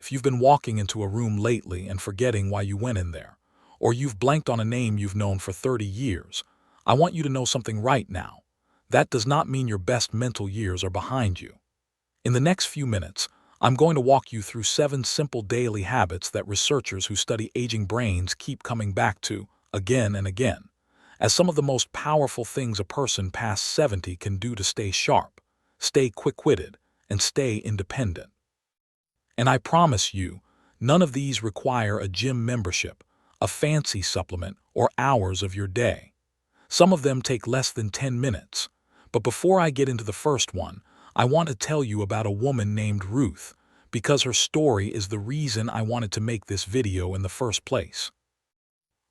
If you've been walking into a room lately and forgetting why you went in there, or you've blanked on a name you've known for 30 years, I want you to know something right now. That does not mean your best mental years are behind you. In the next few minutes, I'm going to walk you through 7 simple daily habits that researchers who study aging brains keep coming back to again and again, as some of the most powerful things a person past 70 can do to stay sharp, stay quick-witted, and stay independent. And I promise you, none of these require a gym membership, a fancy supplement, or hours of your day. Some of them take less than 10 minutes. But before I get into the first one, I want to tell you about a woman named Ruth, because her story is the reason I wanted to make this video in the first place.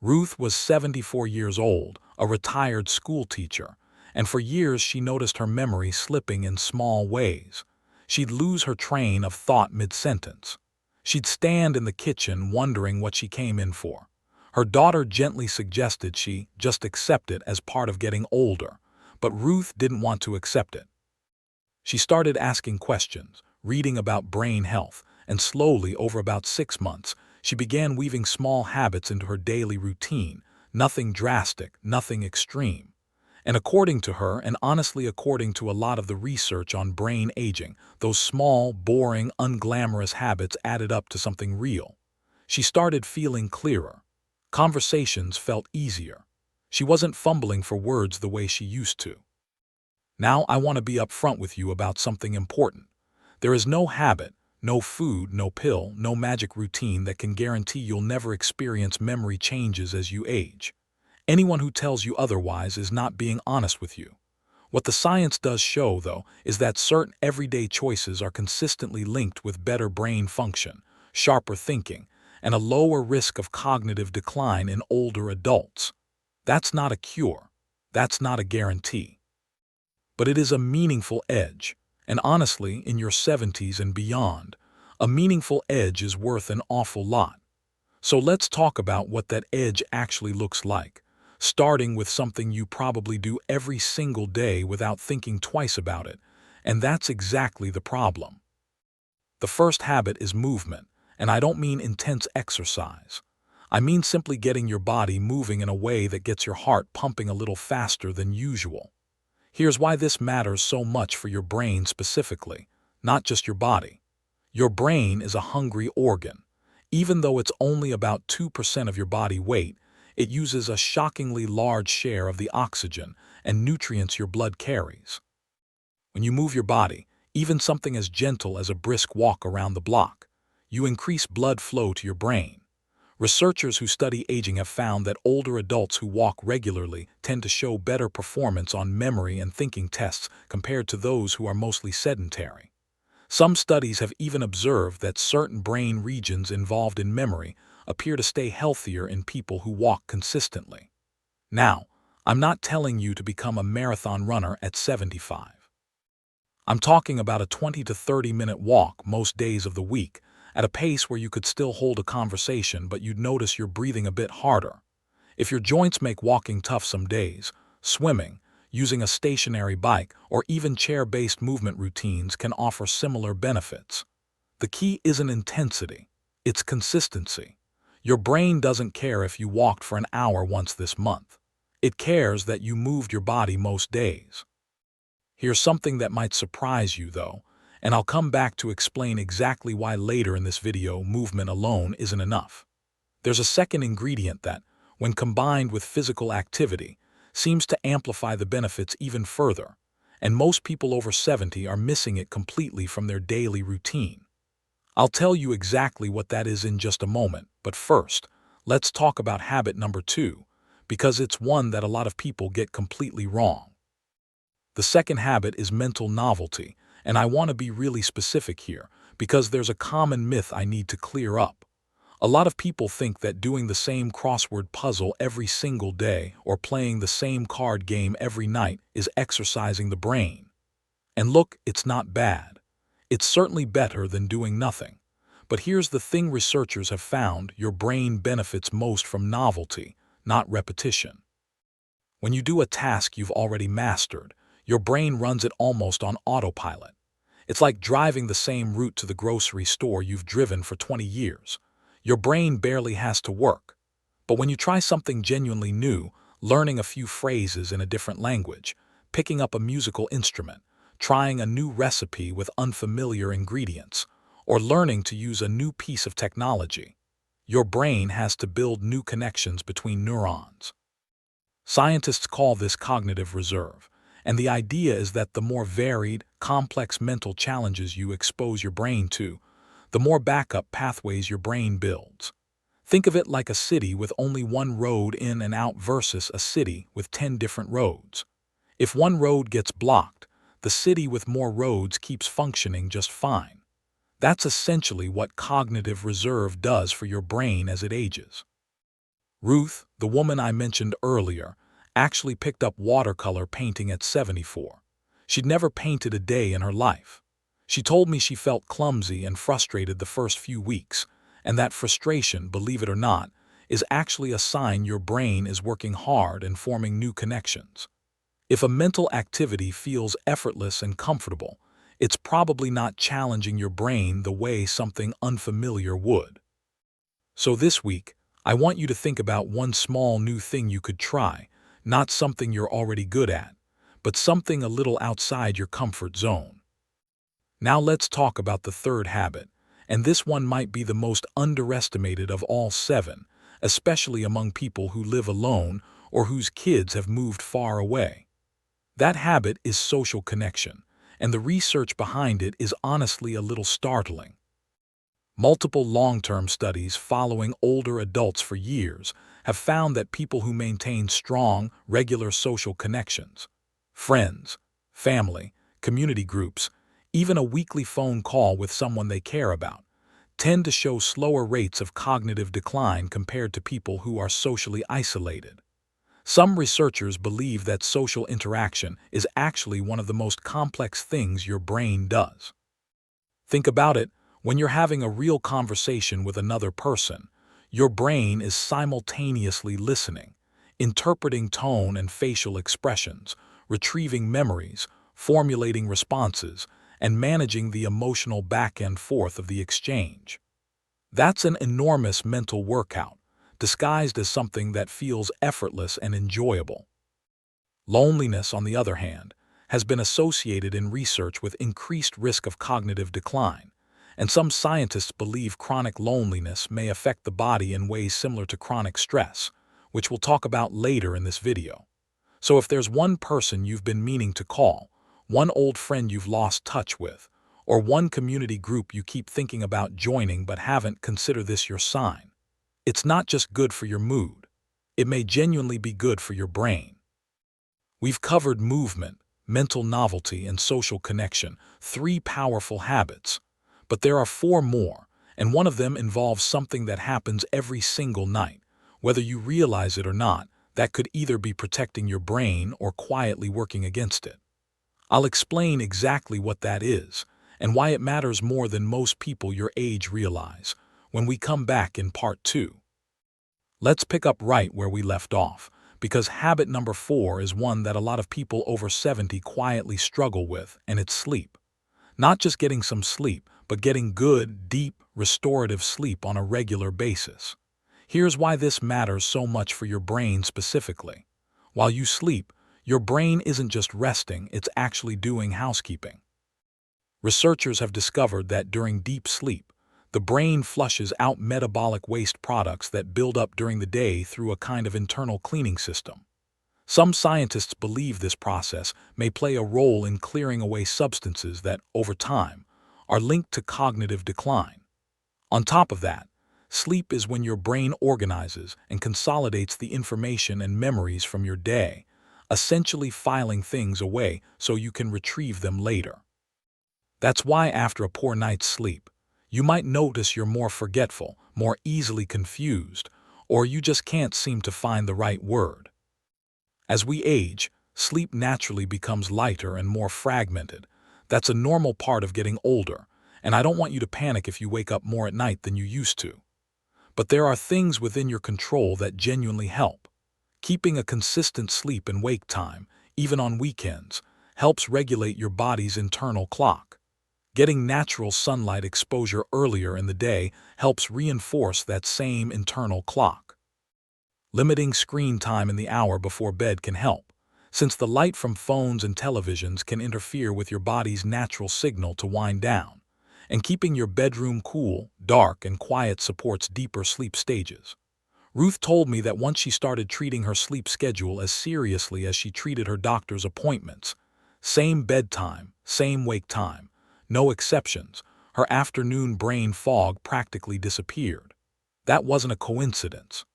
Ruth was 74 years old, a retired school teacher, and for years she noticed her memory slipping in small ways. She'd lose her train of thought mid-sentence. She'd stand in the kitchen wondering what she came in for. Her daughter gently suggested she just accept it as part of getting older, but Ruth didn't want to accept it. She started asking questions, reading about brain health, and slowly, over about 6 months, she began weaving small habits into her daily routine, nothing drastic, nothing extreme. And according to her, and honestly according to a lot of the research on brain aging, those small, boring, unglamorous habits added up to something real. She started feeling clearer. Conversations felt easier. She wasn't fumbling for words the way she used to. Now I want to be upfront with you about something important. There is no habit, no food, no pill, no magic routine that can guarantee you'll never experience memory changes as you age. Anyone who tells you otherwise is not being honest with you. What the science does show, though, is that certain everyday choices are consistently linked with better brain function, sharper thinking, and a lower risk of cognitive decline in older adults. That's not a cure. That's not a guarantee. But it is a meaningful edge. And honestly, in your 70s and beyond, a meaningful edge is worth an awful lot. So let's talk about what that edge actually looks like, starting with something you probably do every single day without thinking twice about it, and that's exactly the problem. The first habit is movement, and I don't mean intense exercise. I mean simply getting your body moving in a way that gets your heart pumping a little faster than usual. Here's why this matters so much for your brain specifically, not just your body. Your brain is a hungry organ. Even though it's only about 2% of your body weight, it uses a shockingly large share of the oxygen and nutrients your blood carries. When you move your body, even something as gentle as a brisk walk around the block, you increase blood flow to your brain. Researchers who study aging have found that older adults who walk regularly tend to show better performance on memory and thinking tests compared to those who are mostly sedentary. Some studies have even observed that certain brain regions involved in memory appear to stay healthier in people who walk consistently. Now, I'm not telling you to become a marathon runner at 75. I'm talking about a 20 to 30-minute walk most days of the week, at a pace where you could still hold a conversation but you'd notice you're breathing a bit harder. If your joints make walking tough some days, swimming, using a stationary bike, or even chair-based movement routines can offer similar benefits. The key isn't intensity, it's consistency. Your brain doesn't care if you walked for an hour once this month. It cares that you moved your body most days. Here's something that might surprise you, though, and I'll come back to explain exactly why later in this video movement alone isn't enough. There's a second ingredient that, when combined with physical activity, seems to amplify the benefits even further, and most people over 70 are missing it completely from their daily routine. I'll tell you exactly what that is in just a moment, but first, let's talk about habit number 2, because it's one that a lot of people get completely wrong. The second habit is mental novelty, and I want to be really specific here, because there's a common myth I need to clear up. A lot of people think that doing the same crossword puzzle every single day or playing the same card game every night is exercising the brain. And look, it's not bad. It's certainly better than doing nothing. But here's the thing: researchers have found your brain benefits most from novelty, not repetition. When you do a task you've already mastered, your brain runs it almost on autopilot. It's like driving the same route to the grocery store you've driven for 20 years. Your brain barely has to work. But when you try something genuinely new, learning a few phrases in a different language, picking up a musical instrument, trying a new recipe with unfamiliar ingredients, or learning to use a new piece of technology, your brain has to build new connections between neurons. Scientists call this cognitive reserve, and the idea is that the more varied, complex mental challenges you expose your brain to, the more backup pathways your brain builds. Think of it like a city with only one road in and out versus a city with 10 different roads. If one road gets blocked, the city with more roads keeps functioning just fine. That's essentially what cognitive reserve does for your brain as it ages. Ruth, the woman I mentioned earlier, actually picked up watercolor painting at 74. She'd never painted a day in her life. She told me she felt clumsy and frustrated the first few weeks, and that frustration, believe it or not, is actually a sign your brain is working hard and forming new connections. If a mental activity feels effortless and comfortable, it's probably not challenging your brain the way something unfamiliar would. So this week, I want you to think about one small new thing you could try, not something you're already good at, but something a little outside your comfort zone. Now let's talk about the third habit, and this one might be the most underestimated of all 7, especially among people who live alone or whose kids have moved far away. That habit is social connection, and the research behind it is honestly a little startling. Multiple long-term studies following older adults for years have found that people who maintain strong, regular social connections, friends, family, community groups, even a weekly phone call with someone they care about, tend to show slower rates of cognitive decline compared to people who are socially isolated. Some researchers believe that social interaction is actually one of the most complex things your brain does. Think about it. When you're having a real conversation with another person, your brain is simultaneously listening, interpreting tone and facial expressions, retrieving memories, formulating responses, and managing the emotional back and forth of the exchange. That's an enormous mental workout, disguised as something that feels effortless and enjoyable. Loneliness, on the other hand, has been associated in research with increased risk of cognitive decline, and some scientists believe chronic loneliness may affect the body in ways similar to chronic stress, which we'll talk about later in this video. So if there's one person you've been meaning to call, one old friend you've lost touch with, or one community group you keep thinking about joining but haven't, consider this your sign. It's not just good for your mood. It may genuinely be good for your brain. We've covered movement, mental novelty, and social connection, 3 powerful habits. But there are 4 more, and one of them involves something that happens every single night. Whether you realize it or not, that could either be protecting your brain or quietly working against it. I'll explain exactly what that is, and why it matters more than most people your age realize, when we come back in part 2. Let's pick up right where we left off, because habit number 4 is one that a lot of people over 70 quietly struggle with, and it's sleep. Not just getting some sleep, but getting good, deep, restorative sleep on a regular basis. Here's why this matters so much for your brain specifically. While you sleep, your brain isn't just resting, it's actually doing housekeeping. Researchers have discovered that during deep sleep, the brain flushes out metabolic waste products that build up during the day through a kind of internal cleaning system. Some scientists believe this process may play a role in clearing away substances that, over time, are linked to cognitive decline. On top of that, sleep is when your brain organizes and consolidates the information and memories from your day, essentially filing things away so you can retrieve them later. That's why after a poor night's sleep, you might notice you're more forgetful, more easily confused, or you just can't seem to find the right word. As we age, sleep naturally becomes lighter and more fragmented. That's a normal part of getting older, and I don't want you to panic if you wake up more at night than you used to. But there are things within your control that genuinely help. Keeping a consistent sleep and wake time, even on weekends, helps regulate your body's internal clock. Getting natural sunlight exposure earlier in the day helps reinforce that same internal clock. Limiting screen time in the hour before bed can help, since the light from phones and televisions can interfere with your body's natural signal to wind down, and keeping your bedroom cool, dark, and quiet supports deeper sleep stages. Ruth told me that once she started treating her sleep schedule as seriously as she treated her doctor's appointments, same bedtime, same wake time, no exceptions, her afternoon brain fog practically disappeared. That wasn't a coincidence.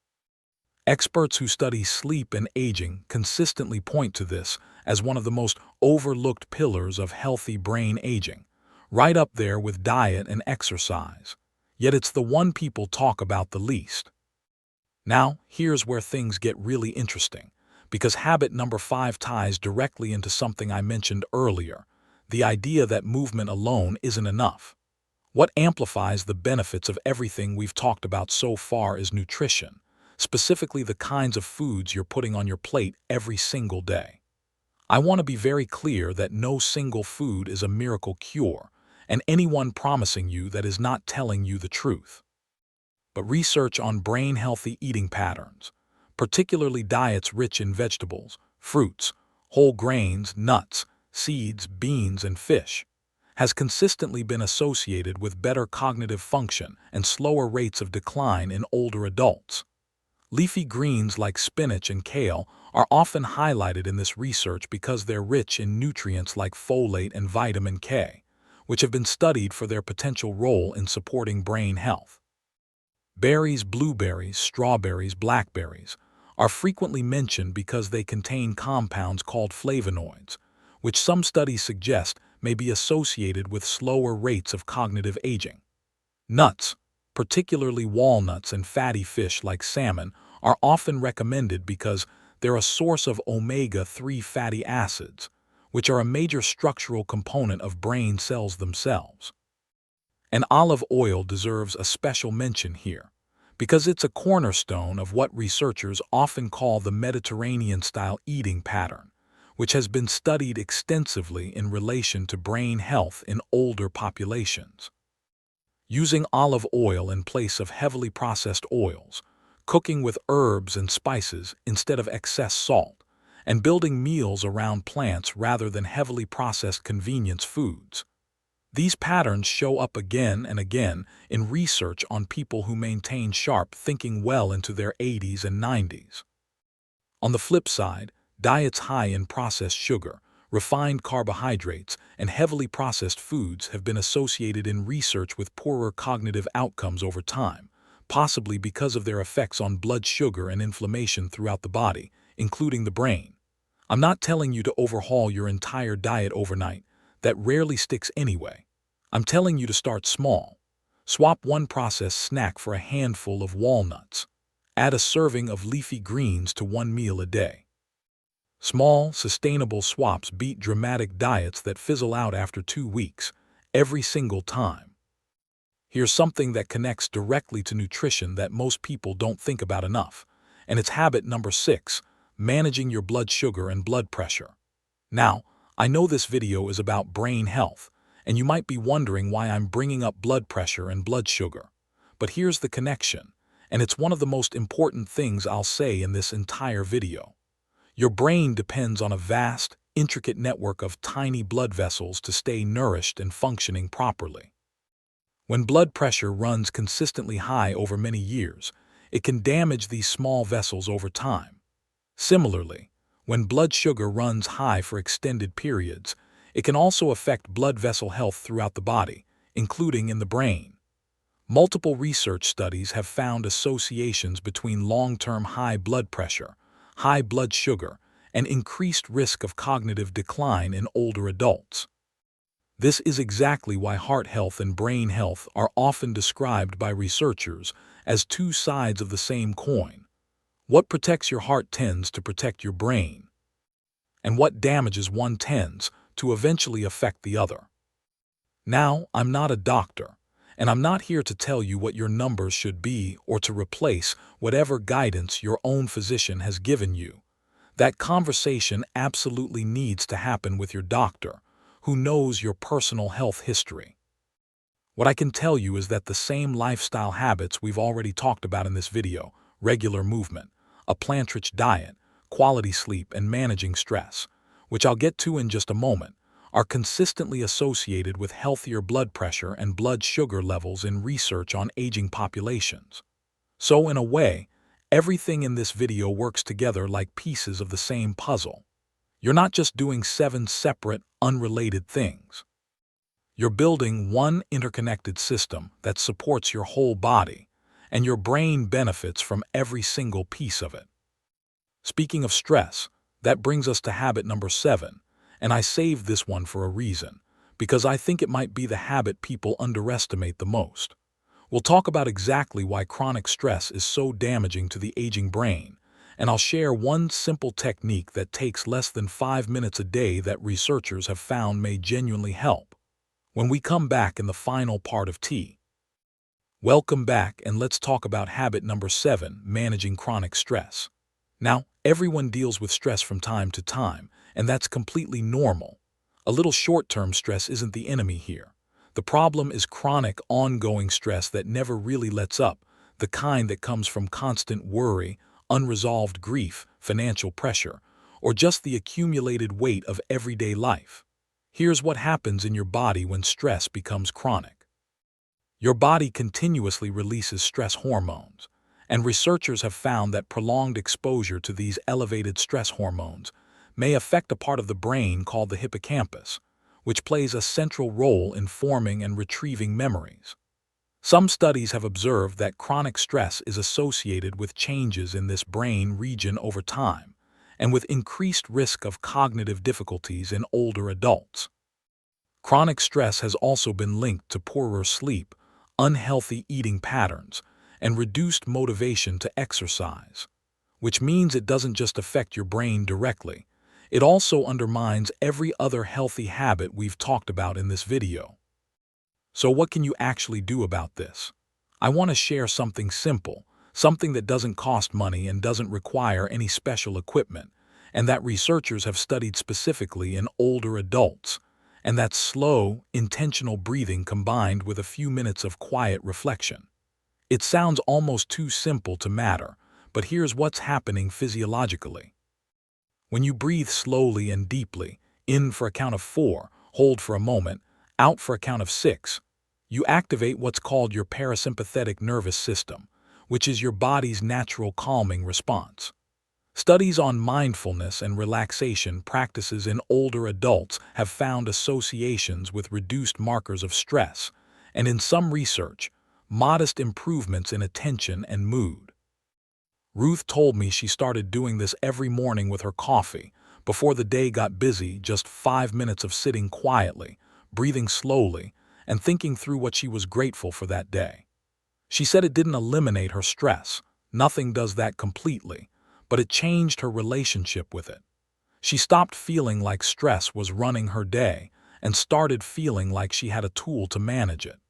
Experts who study sleep and aging consistently point to this as one of the most overlooked pillars of healthy brain aging, right up there with diet and exercise. Yet it's the one people talk about the least. Now, here's where things get really interesting, because habit number 5 ties directly into something I mentioned earlier, the idea that movement alone isn't enough. What amplifies the benefits of everything we've talked about so far is nutrition, specifically the kinds of foods you're putting on your plate every single day. I want to be very clear that no single food is a miracle cure, and anyone promising you that is not telling you the truth. But research on brain-healthy eating patterns, particularly diets rich in vegetables, fruits, whole grains, nuts, seeds, beans, and fish, has consistently been associated with better cognitive function and slower rates of decline in older adults. Leafy greens like spinach and kale are often highlighted in this research because they're rich in nutrients like folate and vitamin K, which have been studied for their potential role in supporting brain health. Berries, blueberries, strawberries, blackberries are frequently mentioned because they contain compounds called flavonoids, which some studies suggest may be associated with slower rates of cognitive aging. Nuts, particularly walnuts and fatty fish like salmon, are often recommended because they're a source of omega-3 fatty acids, which are a major structural component of brain cells themselves. And olive oil deserves a special mention here, because it's a cornerstone of what researchers often call the Mediterranean-style eating pattern, which has been studied extensively in relation to brain health in older populations. Using olive oil in place of heavily processed oils, cooking with herbs and spices instead of excess salt, and building meals around plants rather than heavily processed convenience foods. These patterns show up again and again in research on people who maintain sharp thinking well into their 80s and 90s. On the flip side, diets high in processed sugar, refined carbohydrates, and heavily processed foods have been associated in research with poorer cognitive outcomes over time, possibly because of their effects on blood sugar and inflammation throughout the body, including the brain. I'm not telling you to overhaul your entire diet overnight. That rarely sticks anyway. I'm telling you to start small. Swap one processed snack for a handful of walnuts. Add a serving of leafy greens to one meal a day. Small, sustainable swaps beat dramatic diets that fizzle out after 2 weeks, every single time. Here's something that connects directly to nutrition that most people don't think about enough, and it's habit number 6, managing your blood sugar and blood pressure. Now, I know this video is about brain health, and you might be wondering why I'm bringing up blood pressure and blood sugar. But here's the connection, and it's one of the most important things I'll say in this entire video. Your brain depends on a vast, intricate network of tiny blood vessels to stay nourished and functioning properly. When blood pressure runs consistently high over many years, it can damage these small vessels over time. Similarly, when blood sugar runs high for extended periods, it can also affect blood vessel health throughout the body, including in the brain. Multiple research studies have found associations between long-term high blood pressure, high blood sugar, and increased risk of cognitive decline in older adults. This is exactly why heart health and brain health are often described by researchers as two sides of the same coin. What protects your heart tends to protect your brain, and what damages one tends to eventually affect the other. Now, I'm not a doctor, and I'm not here to tell you what your numbers should be or to replace whatever guidance your own physician has given you. That conversation absolutely needs to happen with your doctor, who knows your personal health history. What I can tell you is that the same lifestyle habits we've already talked about in this video, regular movement, a plant-rich diet, quality sleep, and managing stress, which I'll get to in just a moment, are consistently associated with healthier blood pressure and blood sugar levels in research on aging populations. So in a way, everything in this video works together like pieces of the same puzzle. You're not just doing 7 separate, unrelated things. You're building one interconnected system that supports your whole body, and your brain benefits from every single piece of it. Speaking of stress, that brings us to habit number 7, and I saved this one for a reason, because I think it might be the habit people underestimate the most. We'll talk about exactly why chronic stress is so damaging to the aging brain, and I'll share one simple technique that takes less than 5 minutes a day that researchers have found may genuinely help. When we come back in the final part of T. Welcome back, and let's talk about habit number 7, managing chronic stress. Now, everyone deals with stress from time to time, and that's completely normal. A little short-term stress isn't the enemy here. The problem is chronic, ongoing stress that never really lets up, the kind that comes from constant worry, unresolved grief, financial pressure, or just the accumulated weight of everyday life. Here's what happens in your body when stress becomes chronic. Your body continuously releases stress hormones, and researchers have found that prolonged exposure to these elevated stress hormones may affect a part of the brain called the hippocampus, which plays a central role in forming and retrieving memories. Some studies have observed that chronic stress is associated with changes in this brain region over time, and with increased risk of cognitive difficulties in older adults. Chronic stress has also been linked to poorer sleep, unhealthy eating patterns, and reduced motivation to exercise, which means it doesn't just affect your brain directly, it also undermines every other healthy habit we've talked about in this video. So what can you actually do about this? I want to share something simple, something that doesn't cost money and doesn't require any special equipment, and that researchers have studied specifically in older adults, and that's slow, intentional breathing combined with a few minutes of quiet reflection. It sounds almost too simple to matter, but here's what's happening physiologically. When you breathe slowly and deeply, in for a count of 4, hold for a moment, out for a count of 6, you activate what's called your parasympathetic nervous system, which is your body's natural calming response. Studies on mindfulness and relaxation practices in older adults have found associations with reduced markers of stress, and in some research, modest improvements in attention and mood. Ruth told me she started doing this every morning with her coffee, before the day got busy, just 5 minutes of sitting quietly, breathing slowly, and thinking through what she was grateful for that day. She said it didn't eliminate her stress, nothing does that completely, but it changed her relationship with it. She stopped feeling like stress was running her day and started feeling like she had a tool to manage it.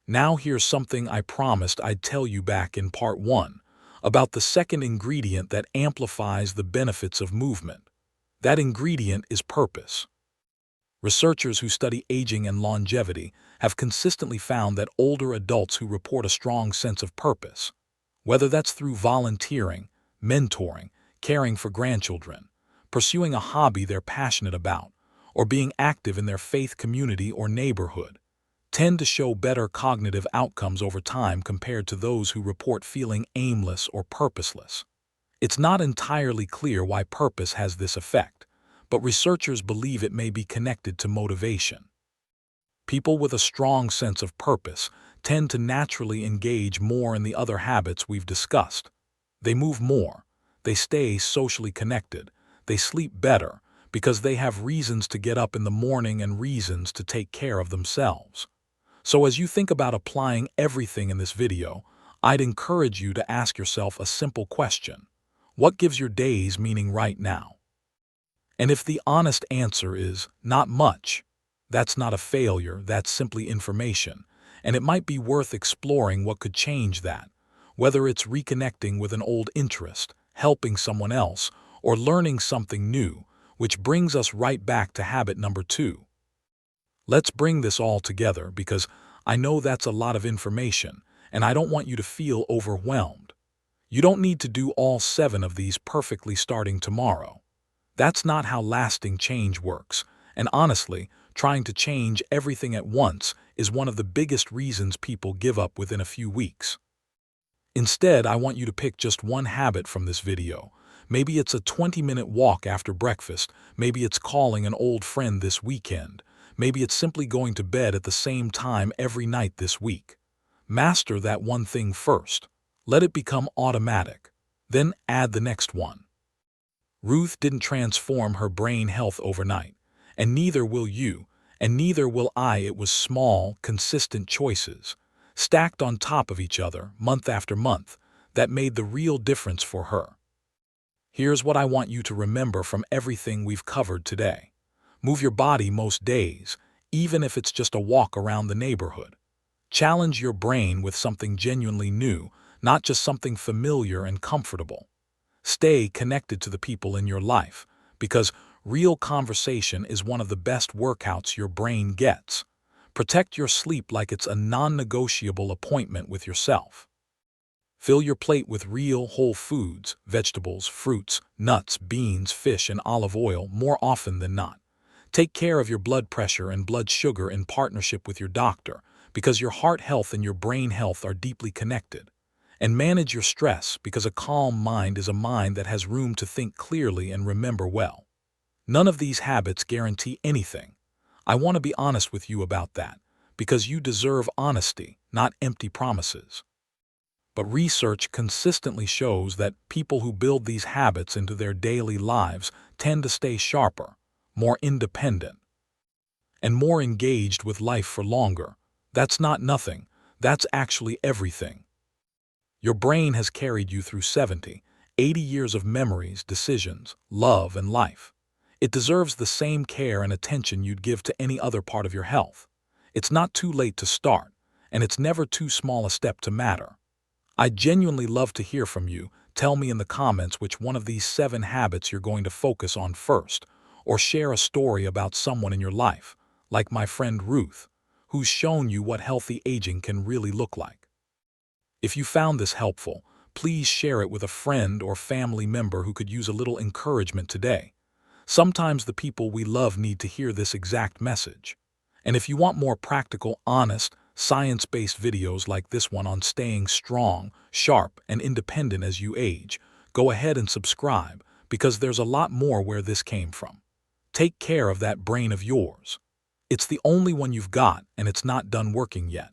Now here's something I promised I'd tell you back in part 1, about the second ingredient that amplifies the benefits of movement. That ingredient is purpose. Researchers who study aging and longevity have consistently found that older adults who report a strong sense of purpose, whether that's through volunteering, mentoring, caring for grandchildren, pursuing a hobby they're passionate about, or being active in their faith community or neighborhood, tend to show better cognitive outcomes over time compared to those who report feeling aimless or purposeless. It's not entirely clear why purpose has this effect, but researchers believe it may be connected to motivation. People with a strong sense of purpose tend to naturally engage more in the other habits we've discussed. They move more, they stay socially connected, they sleep better because they have reasons to get up in the morning and reasons to take care of themselves. So as you think about applying everything in this video, I'd encourage you to ask yourself a simple question. What gives your days meaning right now? And if the honest answer is not much, that's not a failure, that's simply information, and it might be worth exploring what could change that, whether it's reconnecting with an old interest, helping someone else, or learning something new, which brings us right back to habit number 2. Let's bring this all together because I know that's a lot of information, and I don't want you to feel overwhelmed. You don't need to do all 7 of these perfectly starting tomorrow. That's not how lasting change works, and honestly, trying to change everything at once is one of the biggest reasons people give up within a few weeks. Instead, I want you to pick just one habit from this video. Maybe it's a 20-minute walk after breakfast, maybe it's calling an old friend this weekend, maybe it's simply going to bed at the same time every night this week. Master that one thing first. Let it become automatic. Then add the next one. Ruth didn't transform her brain health overnight, and neither will you, and neither will I. It was small, consistent choices, stacked on top of each other, month after month, that made the real difference for her. Here's what I want you to remember from everything we've covered today. Move your body most days, even if it's just a walk around the neighborhood. Challenge your brain with something genuinely new, not just something familiar and comfortable. Stay connected to the people in your life, because real conversation is one of the best workouts your brain gets. Protect your sleep like it's a non-negotiable appointment with yourself. Fill your plate with real, whole foods, vegetables, fruits, nuts, beans, fish, and olive oil more often than not. Take care of your blood pressure and blood sugar in partnership with your doctor, because your heart health and your brain health are deeply connected. And manage your stress, because a calm mind is a mind that has room to think clearly and remember well. None of these habits guarantee anything. I want to be honest with you about that, because you deserve honesty, not empty promises. But research consistently shows that people who build these habits into their daily lives tend to stay sharper, more independent, and more engaged with life for longer. That's not nothing. That's actually everything. Your brain has carried you through 70, 80 years of memories, decisions, love, and life. It deserves the same care and attention you'd give to any other part of your health. It's not too late to start, and it's never too small a step to matter. I'd genuinely love to hear from you. Tell me in the comments which one of these 7 habits you're going to focus on first, or share a story about someone in your life, like my friend Ruth, who's shown you what healthy aging can really look like. If you found this helpful, please share it with a friend or family member who could use a little encouragement today. Sometimes the people we love need to hear this exact message. And if you want more practical, honest, science-based videos like this one on staying strong, sharp, and independent as you age, go ahead and subscribe, because there's a lot more where this came from. Take care of that brain of yours. It's the only one you've got, and it's not done working yet.